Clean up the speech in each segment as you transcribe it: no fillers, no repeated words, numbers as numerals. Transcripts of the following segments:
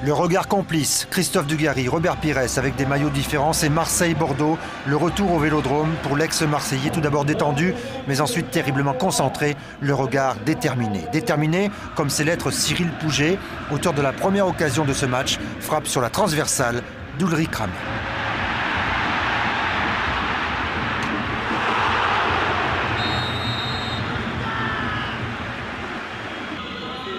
Le regard complice, Christophe Dugarry, Robert Pires avec des maillots différents, c'est Marseille-Bordeaux, le retour au Vélodrome pour l'ex-Marseillais, tout d'abord détendu, mais ensuite terriblement concentré, le regard déterminé. Déterminé comme c'est l'être Cyril Pouget, auteur de la première occasion de ce match, frappe sur la transversale d'Ulrich Ramé.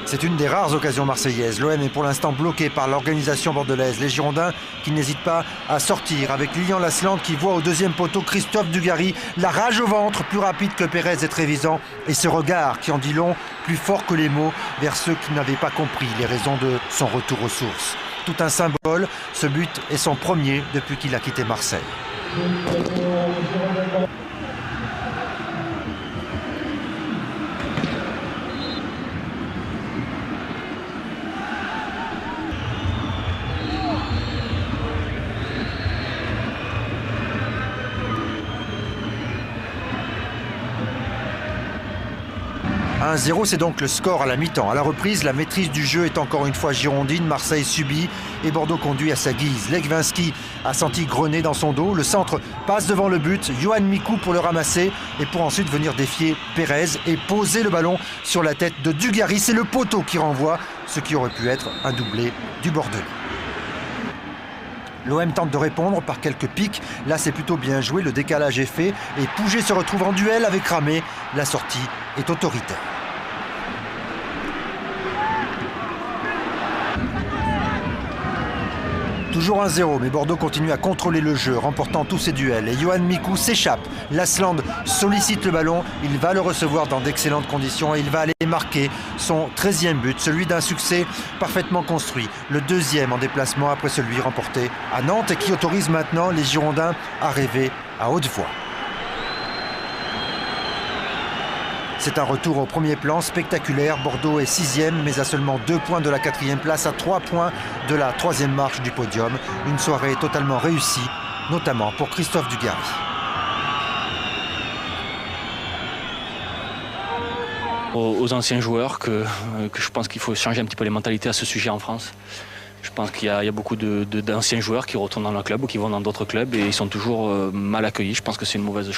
C'est une des rares occasions marseillaises. L'OM est pour l'instant bloqué par l'organisation bordelaise. Les Girondins qui n'hésitent pas à sortir avec Lilian Lasland qui voit au deuxième poteau Christophe Dugarry. La rage au ventre, plus rapide que Pérez et Trévisan. Et ce regard qui en dit long, plus fort que les mots, vers ceux qui n'avaient pas compris les raisons de son retour aux sources. Tout un symbole, ce but est son premier depuis qu'il a quitté Marseille. 1-0, c'est donc le score à la mi-temps. À la reprise, la maîtrise du jeu est encore une fois girondine. Marseille subit et Bordeaux conduit à sa guise. Legwinski a senti Grenet dans son dos. Le centre passe devant le but. Yoann Mikou pour le ramasser et pour ensuite venir défier Pérez et poser le ballon sur la tête de Dugarry. C'est le poteau qui renvoie, ce qui aurait pu être un doublé du Bordelais. L'OM tente de répondre par quelques pics. Là, c'est plutôt bien joué. Le décalage est fait et Pouget se retrouve en duel avec Ramé. La sortie est autoritaire. Toujours 1-0, mais Bordeaux continue à contrôler le jeu, remportant tous ses duels. Et Yoann Mikou s'échappe. Lasland sollicite le ballon. Il va le recevoir dans d'excellentes conditions et il va aller marquer son 13e but, celui d'un succès parfaitement construit. Le deuxième en déplacement après celui remporté à Nantes et qui autorise maintenant les Girondins à rêver à haute voix. C'est un retour au premier plan spectaculaire. Bordeaux est 6e, mais à seulement 2 points de la 4e place, à 3 points de la 3e marche du podium. Une soirée totalement réussie, notamment pour Christophe Dugarry. Aux anciens joueurs que je pense qu'il faut changer un petit peu les mentalités à ce sujet en France. Je pense qu'il y a beaucoup d'anciens joueurs qui retournent dans leur club ou qui vont dans d'autres clubs et ils sont toujours mal accueillis. Je pense que c'est une mauvaise chose.